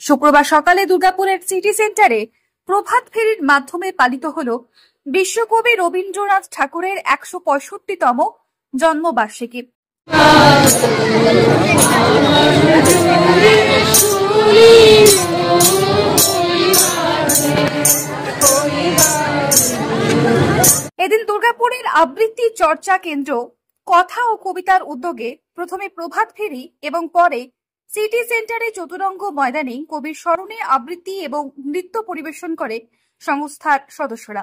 শুক্রবার সকালে দুর্গাপুরের সিটি সেন্টারে প্রভাত ফেরির মাধ্যমে পালিত হল বিশ্বকবি রবীন্দ্রনাথ ঠাকুরের ১৬৫তম জন্মবার্ষিকী। এদিন দুর্গাপুরের আবৃত্তি চর্চা কেন্দ্র কথা ও কবিতার উদ্যোগে প্রথমে প্রভাত ফেরি এবং পরে সিটি সেন্টারে চতুরঙ্গ ময়দানে কবির স্মরণে আবৃত্তি এবং নৃত্য পরিবেশন করে সংস্থার সদস্যরা।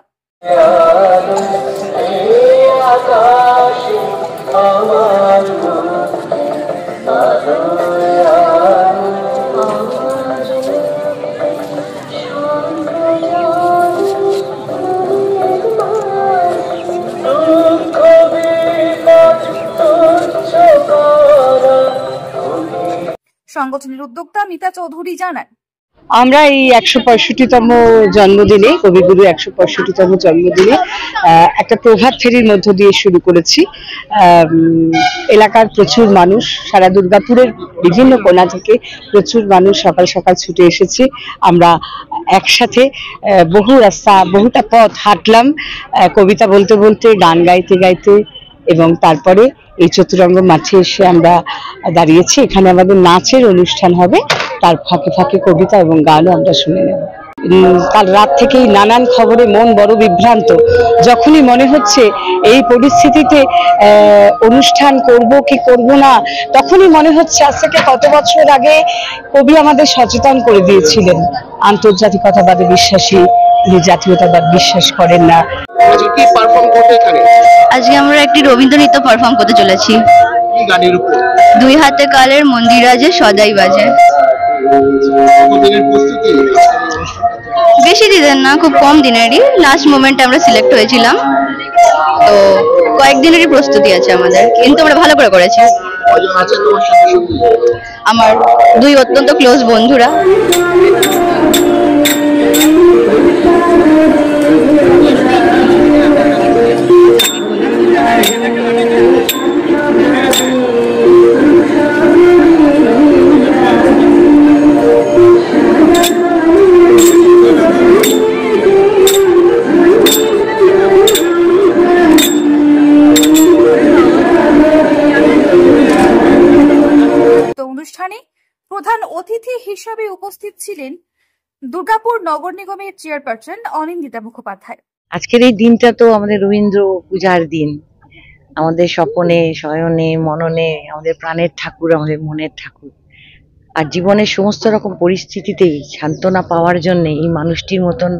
সংগঠনের উদ্যোক্তা মিতা চৌধুরী জানান, আমরা এই ১৬৫তম জন্মদিনে কবিগুরু ১৬৫তম জন্মদিনে একটা প্রভাত ফেরির মধ্য দিয়ে শুরু করেছি। এলাকার প্রচুর মানুষ, সারা দুর্গাপুরের বিভিন্ন কোণা থেকে প্রচুর মানুষ সকাল সকাল ছুটে এসেছে। আমরা একসাথে বহুটা পথ হাঁটলাম, কবিতা বলতে বলতে, গান গাইতে গাইতে, এবং তারপরে এই চতুরঙ্গ মাঠে এসে আমরা দাঁড়িয়েছি। এখানে আমাদের নাচের অনুষ্ঠান হবে, তার ফাঁকে ফাঁকে কবিতা এবং গানও আমরা শুনে নেব। কাল রাত থেকেই নানান খবরে মন বড় বিভ্রান্ত। যখনই মনে হচ্ছে এই পরিস্থিতিতে অনুষ্ঠান করব কি করব না, তখনই মনে হচ্ছে আজ থেকে কত বছর আগে কবি আমাদের সচেতন করে দিয়েছিলেন, আন্তর্জাতিকতাবাদে বিশ্বাসী, জাতীয়তাবাদ বিশ্বাস করেন না। আজকে আমরা একটি রবীন্দ্র নৃত্য পারফর্ম করতে চলেছি। দুই হাতে কালের মন্দিরাজে সদাই বাজে। বেশি দিনের না, খুব কম দিনেরই। লাস্ট মোমেন্টে আমরা সিলেক্ট হয়েছিলাম, তো কয়েকদিনেরই প্রস্তুতি আছে আমাদের, কিন্তু আমরা ভালো করে করেছি। আমার দুই অত্যন্ত ক্লোজ বন্ধুরা। অনুষ্ঠানে প্রধান অতিথি হিসেবে উপস্থিত ছিলেন দুর্গাপুর নগর নিগমের চেয়ারপারসন অনিন্দিতা মুখোপাধ্যায়। আজকের এই দিনটা তো আমাদের রবীন্দ্র পূজার দিন। আমাদের স্বপনে, শয়নে, মননে আমাদের প্রাণের ঠাকুর, আমাদের মনের ঠাকুর। আর জীবনের সমস্ত রকম পরিস্থিতিতেই সান্ত্বনা পাওয়ার জন্য এই মানুষটির মতন,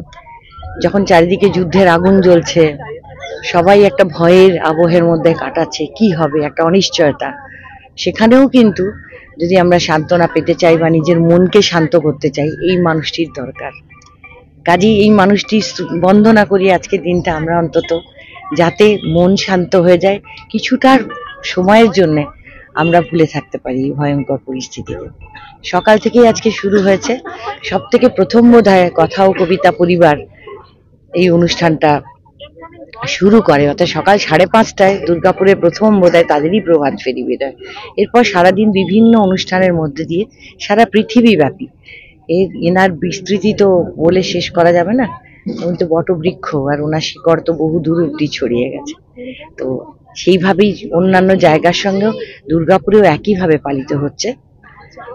যখন চারিদিকে যুদ্ধের আগুন জ্বলছে, সবাই একটা ভয়ের আবহের মধ্যে কাটাচ্ছে, কি হবে, একটা অনিশ্চয়তা, সেখানেও কিন্তু যদি আমরা সান্ত্বনা পেতে চাই বা নিজের মনকে শান্ত করতে চাই, এই মানুষটির দরকার। কাজেই এই মানুষটি বন্দনা করি আজকের দিনটা আমরা অন্তত, যাতে মন শান্ত হয়ে যায়, কিছুটার সময়ের জন্য আমরা ভুলে থাকতে পারি এই ভয়ঙ্কর পরিস্থিতিতে। সকাল থেকেই আজকে শুরু হয়েছে। সব থেকে প্রথম বোধহয় কথা ও কবিতা পরিবার এই অনুষ্ঠানটা শুরু করে, অর্থাৎ সকাল ৫:৩০টায় দুর্গাপুরের প্রথম বোধহয় তাদেরই প্রভাত ফেরি বেরোয়। এরপর সারাদিন বিভিন্ন অনুষ্ঠানের মধ্যে দিয়ে সারা পৃথিবীব্যাপী এনার বিস্তৃতি তো বলে শেষ করা যাবে না। উনি তো বটবৃক্ষ, আর ওনার শিকড় তো বহু দূর অব্দি ছড়িয়ে গেছে। তো সেইভাবেই অন্যান্য জায়গার সঙ্গেও দুর্গাপুরেও একইভাবে পালিত হচ্ছে।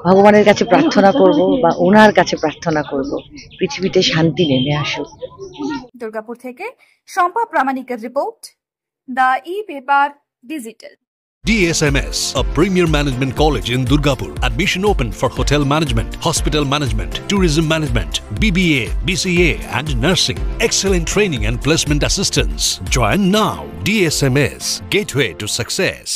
ভগবানের কাছে প্রার্থনা করব, বা ওনার কাছে প্রার্থনা করব, পৃথিবীতে শান্তি নেমে আসুক। দুর্গাপুর থেকে শম্পা প্রামাণিকের report, the e paper digital. DSMS, a premier management college in Durgapur. Admission open for hotel management, hospital management, tourism management, BBA, BCA and nursing. Excellent training and placement assistance. Join now. DSMS, gateway to success.